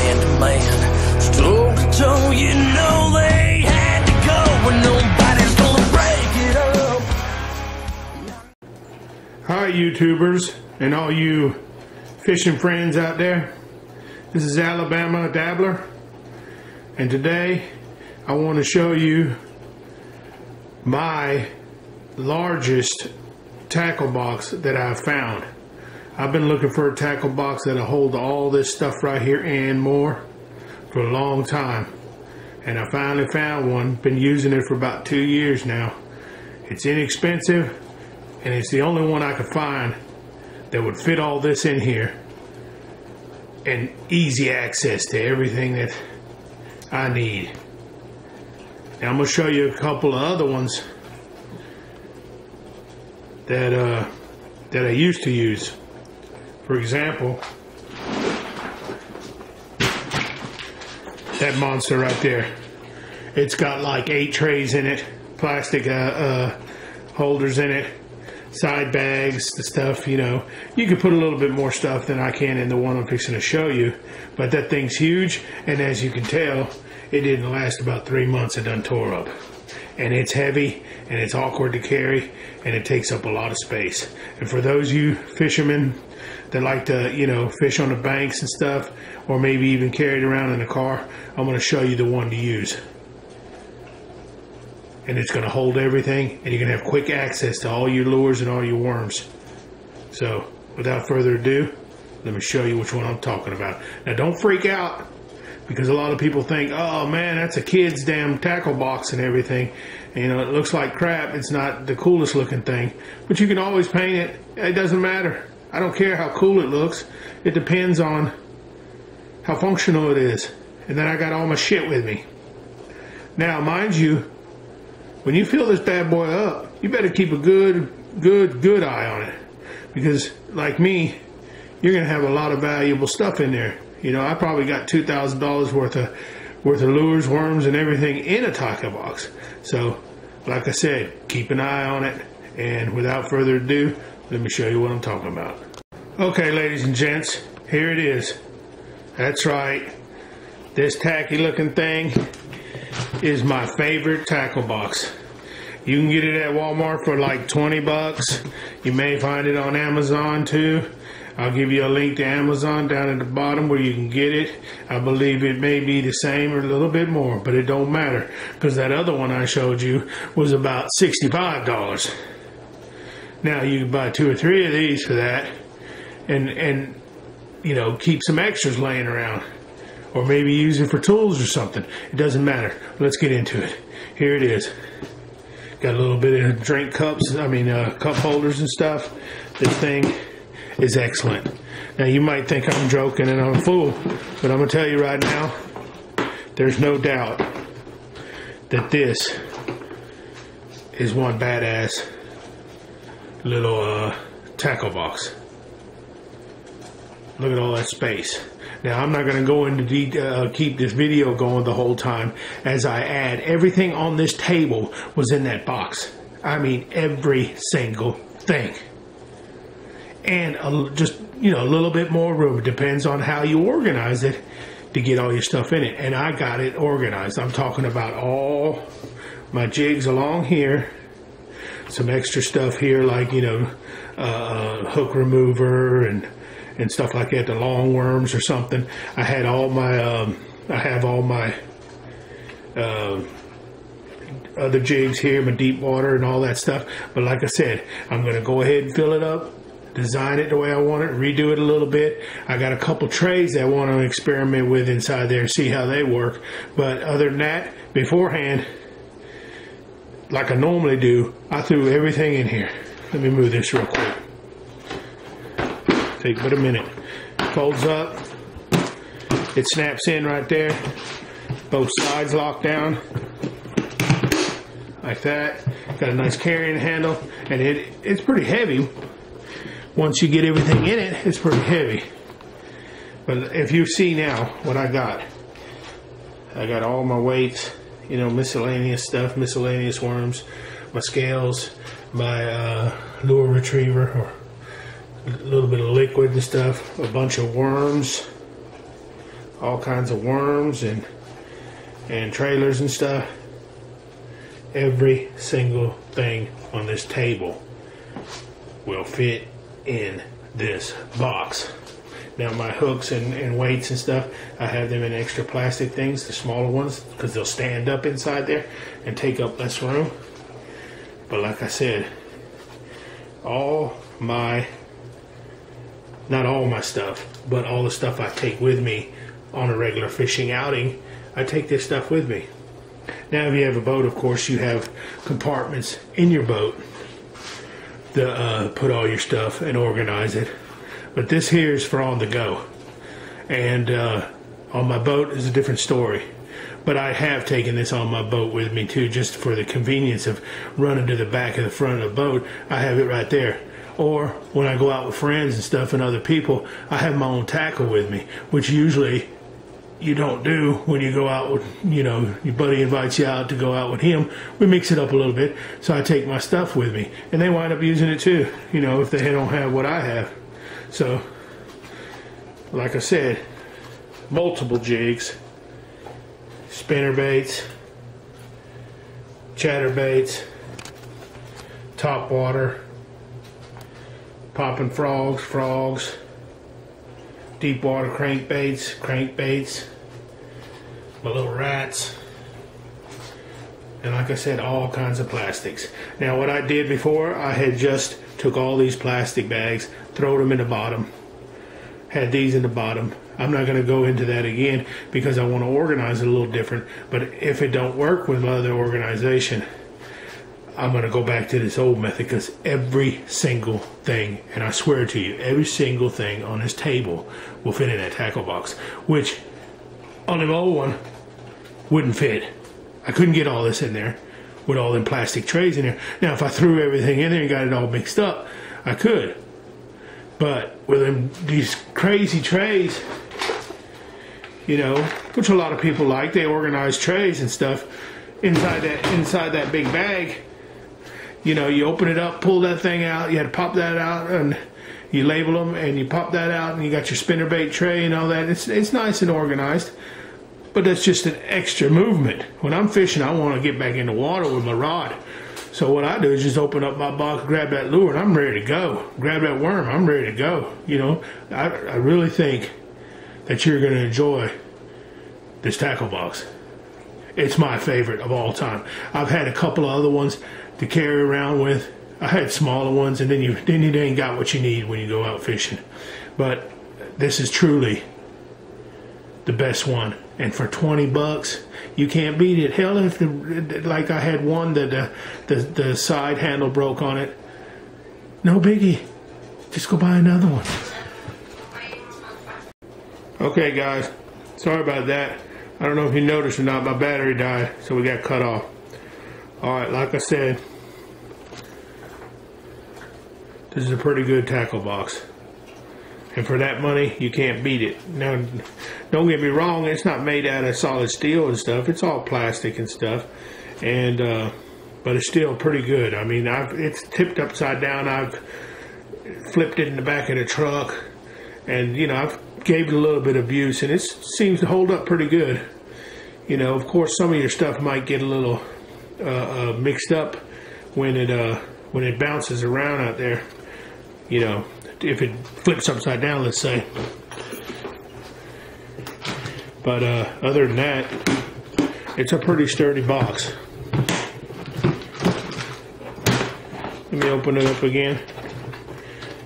man to man, toe to toe. You know they had to go, and nobody's gonna break it up. Hi YouTubers and all you fishing friends out there. This is Alabama Dabbler, and today I want to show you my largest tackle box that I've found. I've been looking for a tackle box that'll hold all this stuff right here and more for a long time, and I finally found one. Been using it for about 2 years now. It's inexpensive, and it's the only one I could find that would fit all this in here and easy access to everything that I need. Now I'm going to show you a couple of other ones that I used to use. For example, that monster right there. It's got like 8 trays in it, plastic holders in it, side bags, the stuff, you know. You could put a little bit more stuff than I can in the one I'm fixing to show you, but that thing's huge, and as you can tell, it didn't last about 3 months. It done tore up. And it's heavy, and it's awkward to carry, and it takes up a lot of space. And for those you fishermen that like to, you know, fish on the banks and stuff, or maybe even carry it around in the car, I'm going to show you the one to use. And it's going to hold everything, and you're going to have quick access to all your lures and all your worms. So, without further ado, let me show you which one I'm talking about. Now, don't freak out, because a lot of people think, oh man, that's a kid's damn tackle box and everything. And, you know, it looks like crap. It's not the coolest looking thing, but you can always paint it. It doesn't matter. I don't care how cool it looks. It depends on how functional it is. And then I got all my shit with me. Now, mind you, when you fill this bad boy up, you better keep a good eye on it, because like me, you're gonna have a lot of valuable stuff in there. You know, I probably got $2,000 worth of lures, worms, and everything in a tackle box. So, like I said, keep an eye on it. And without further ado, let me show you what I'm talking about. Okay, ladies and gents, here it is. That's right. This tacky looking thing is my favorite tackle box. You can get it at Walmart for like 20 bucks. You may find it on Amazon too. I'll give you a link to Amazon down at the bottom where you can get it. I believe it may be the same or a little bit more, but it don't matter, because that other one I showed you was about $65. Now you can buy 2 or 3 of these for that, and you know, keep some extras laying around, or maybe use it for tools or something. It doesn't matter. Let's get into it. Here it is. Got a little bit of drink cups, cup holders and stuff. This thing is excellent. Now you might think I'm joking and I'm a fool, but I'm gonna tell you right now, there's no doubt that this is one badass little tackle box. Look at all that space. Now I'm not gonna go into keep this video going the whole time, as I add everything on this table was in that box. I mean, every single thing. And just, you know, a little bit more room. It depends on how you organize it to get all your stuff in it. And I got it organized. I'm talking about all my jigs along here. Some extra stuff here, like, you know, hook remover and stuff like that, the long worms or something. I had all my, I have all my other jigs here, my deep water and all that stuff. But like I said, I'm going to go ahead and fill it up, design it the way I want it, redo it a little bit. I got a couple trays that I want to experiment with inside there and see how they work. But other than that, beforehand, like I normally do, I threw everything in here. Let me move this real quick. Take but a minute. Folds up. It snaps in right there. Both sides lock down. Like that. Got a nice carrying handle. And it's pretty heavy. Once you get everything in it, it's pretty heavy. But if you see now what I got all my weights, you know, miscellaneous stuff, miscellaneous worms, my scales, my lure retriever, or a little bit of liquid and stuff, a bunch of worms, all kinds of worms and trailers and stuff. Every single thing on this table will fit in this box. Now my hooks and weights and stuff, I have them in extra plastic things, the smaller ones, because they'll stand up inside there and take up less room. But like I said, not all my stuff, but all the stuff I take with me on a regular fishing outing, I take this stuff with me. Now if you have a boat, of course, you have compartments in your boat to put all your stuff and organize it. But this here is for on the go. And on my boat is a different story. But I have taken this on my boat with me too, just for the convenience of running to the back of the front of the boat. I have it right there. Or when I go out with friends and stuff and other people, I have my own tackle with me, which usually you don't do when you go out with, your buddy invites you out to go out with him. We mix it up a little bit. So I take my stuff with me. And they wind up using it too, if they don't have what I have. So, like I said, multiple jigs, spinner baits, chatter baits, top water, popping frogs, deep water crankbaits, my little rats, and like I said, all kinds of plastics. Now what I did before, I had just took all these plastic bags, throw them in the bottom, had these in the bottom. I'm not going to go into that again because I want to organize it a little different. But if it don't work with my other organization, I'm going to go back to this old method, because every single thing, and I swear to you, every single thing on this table will fit in that tackle box, which on the old one wouldn't fit. I couldn't get all this in there with all them plastic trays in there. Now, if I threw everything in there and got it all mixed up, I could. But with these crazy trays, which a lot of people like, they organize trays and stuff inside that big bag. You open it up, pull that thing out, you had to pop that out, and you label them, and you pop that out, and you got your spinnerbait tray and all that. It's nice and organized, but that's just an extra movement. When I'm fishing, I want to get back in the water with my rod. So what I do is just open up my box, grab that lure, and I'm ready to go. Grab that worm, I'm ready to go. I really think that you're going to enjoy this tackle box. It's my favorite of all time. I've had a couple of other ones to carry around with. I had smaller ones, and then you ain't got what you need when you go out fishing. But this is truly the best one. And for $20, you can't beat it. Hell, like I had one that the side handle broke on it. No biggie. Just go buy another one. Okay, guys. Sorry about that. I don't know if you noticed or not, my battery died, so we got cut off. Alright, like I said, this is a pretty good tackle box. And for that money, you can't beat it. Now, don't get me wrong, it's not made out of solid steel and stuff. It's all plastic and stuff. And but it's still pretty good. I mean, it's tipped upside down. I've flipped it in the back of the truck. And, I've gave it a little bit of abuse, and it seems to hold up pretty good. Of course, some of your stuff might get a little mixed up when it bounces around out there. If it flips upside down, let's say. But other than that, it's a pretty sturdy box. Let me open it up again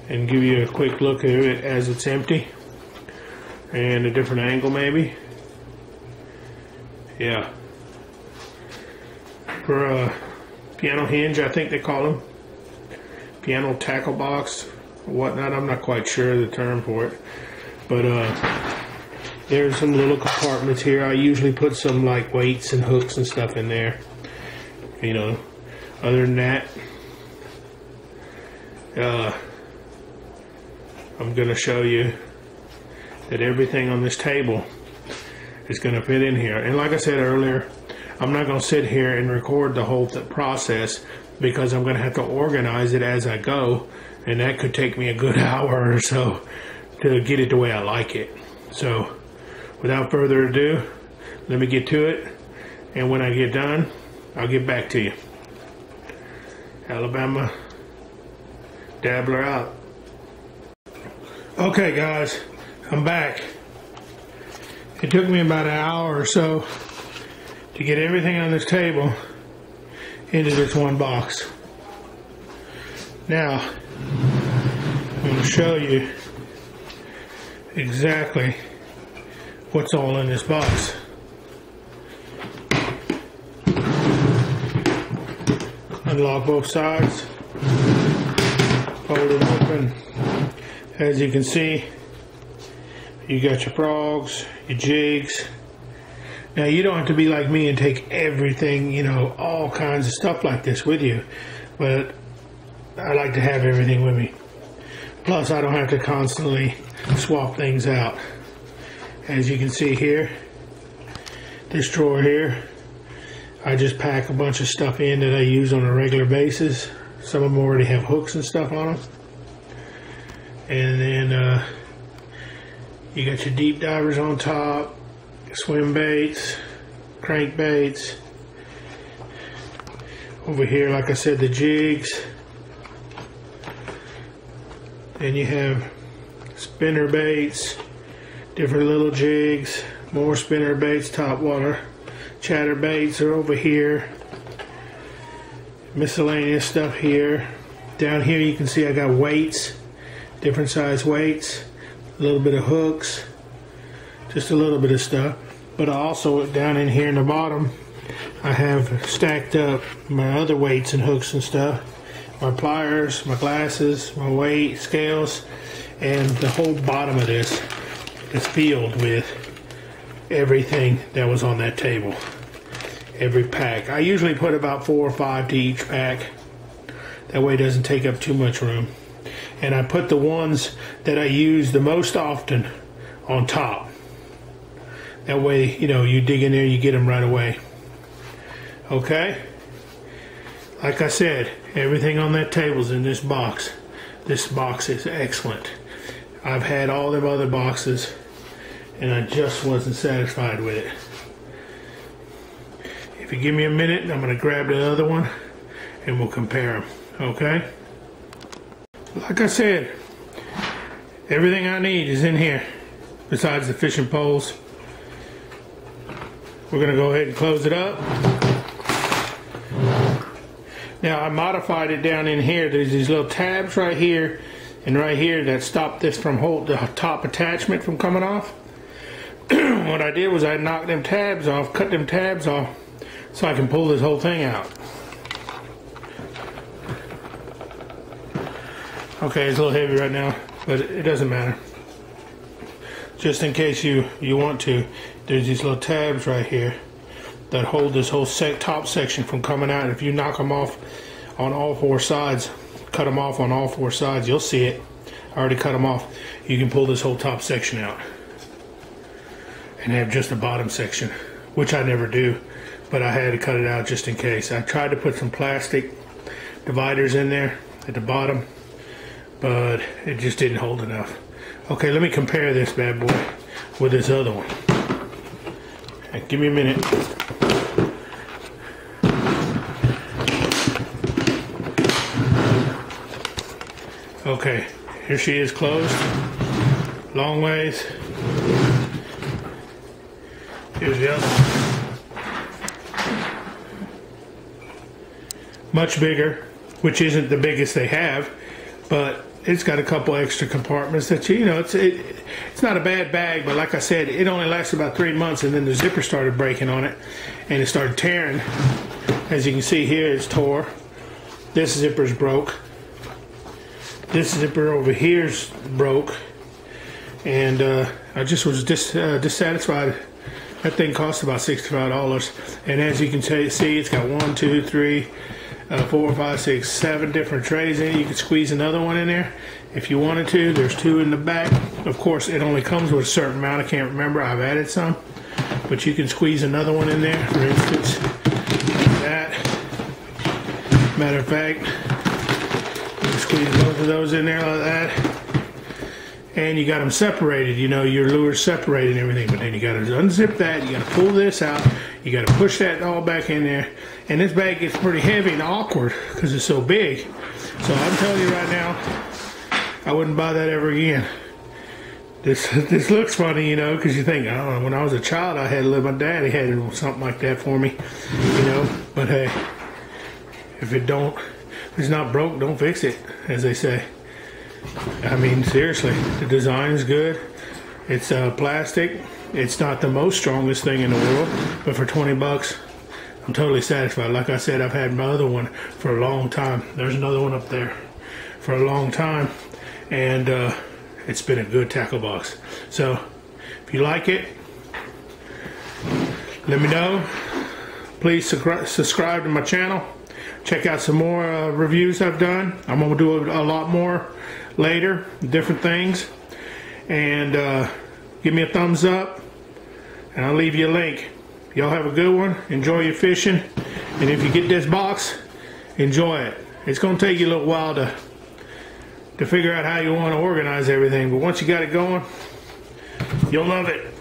and give you a quick look at it as it's empty. And a different angle maybe. Yeah. For a piano hinge, I think they call them. Piano tackle box or whatnot. I'm not quite sure of the term for it. But there's some little compartments here. I usually put some like weights and hooks and stuff in there. Other than that, I'm going to show you that everything on this table is going to fit in here. And like I said earlier, I'm not going to sit here and record the whole process, because I'm going to have to organize it as I go, and that could take me a good hour or so to get it the way I like it. So without further ado, let me get to it, and when I get done, I'll get back to you. Alabama Dabbler out. Okay guys, I'm back. It took me about an hour or so to get everything on this table into this one box. Now, I'm going to show you exactly what's all in this box. Unlock both sides, hold it open. As you can see, you got your frogs, your jigs. Now you don't have to be like me and take everything, you know, all kinds of stuff like this with you, but I like to have everything with me. Plus I don't have to constantly swap things out. As you can see here, this drawer here, I just pack a bunch of stuff in that I use on a regular basis. Some of them already have hooks and stuff on them. And then you got your deep divers on top, swim baits, crankbaits. Over here, like I said, the jigs. Then you have spinner baits, different little jigs, more spinner baits, topwater, chatter baits are over here. Miscellaneous stuff here. Down here you can see I got weights, different size weights, a little bit of hooks, just a little bit of stuff. But also down in here in the bottom, I have stacked up my other weights and hooks and stuff. My pliers, my glasses, my weight scales, and the whole bottom of this is filled with everything that was on that table. Every pack. I usually put about 4 or 5 to each pack. That way it doesn't take up too much room. And I put the ones that I use the most often on top. That way, you know, you dig in there, you get them right away. Okay? Like I said, everything on that table's in this box. This box is excellent. I've had all them other boxes and I just wasn't satisfied with it. If you give me a minute, I'm going to grab the other one and we'll compare them. Okay? Like I said, everything I need is in here besides the fishing poles. We're going to go ahead and close it up. Now I modified it down in here. There's these little tabs right here and right here that stop this from the top attachment from coming off. What I did was I knocked them tabs off, cut them tabs off so I can pull this whole thing out. Okay, it's a little heavy right now, but it doesn't matter. Just in case you want to, there's these little tabs right here that hold this whole top section from coming out. If you knock them off on all 4 sides, cut them off on all 4 sides, you'll see it. I already cut them off. You can pull this whole top section out and have just the bottom section, which I never do, but I had to cut it out just in case. I tried to put some plastic dividers in there at the bottom, but it just didn't hold enough. Okay, let me compare this bad boy with this other one. Okay, give me a minute. Okay, here she is closed. Long ways. Here's the other one. Much bigger, which isn't the biggest they have, but it's got a couple extra compartments that you know, it's not a bad bag, but like I said, it only lasted about 3 months and then the zipper started breaking on it and it started tearing. As you can see here, it's tore. This zipper's broke. This zipper over here's broke. And I just was dissatisfied. That thing cost about $65. And as you can see, it's got 1, 2, 3, 4, 5, 6, 7 different trays in it. You can squeeze another one in there if you wanted to. There's 2 in the back. Of course, it only comes with a certain amount. I can't remember. I've added some. But you can squeeze another one in there, for instance, like that. Matter of fact, you can squeeze both of those in there like that. and you got them separated. You know, your lure's separated and everything, but then you got to unzip that. You got to pull this out. You got to push that all back in there. And this bag gets pretty heavy and awkward because it's so big. So I'm telling you right now, I wouldn't buy that ever again. This looks funny, you know, because you think, oh, when I was a child, I had to live. My daddy had something like that for me, you know. But hey, if it's not broke, don't fix it, as they say. I mean, seriously, the design is good. It's plastic. It's not the most strongest thing in the world, but for 20 bucks, I'm totally satisfied. Like I said, I've had my other one for a long time. There's another one up there for a long time, and it's been a good tackle box. So if you like it, let me know. Please subscribe to my channel. Check out some more reviews I've done. I'm going to do a lot more later, different things. And give me a thumbs up, and I'll leave you a link. Y'all have a good one. Enjoy your fishing. And if you get this box, enjoy it. It's going to take you a little while to figure out how you want to organize everything. But once you got it going, you'll love it.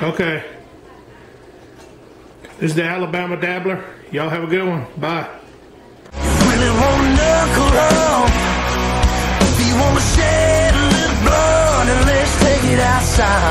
Okay. This is the Alabama Dabbler. Y'all have a good one. Bye. Really wanna knuckle up. If you wanna shed a little blood, and let's take it outside.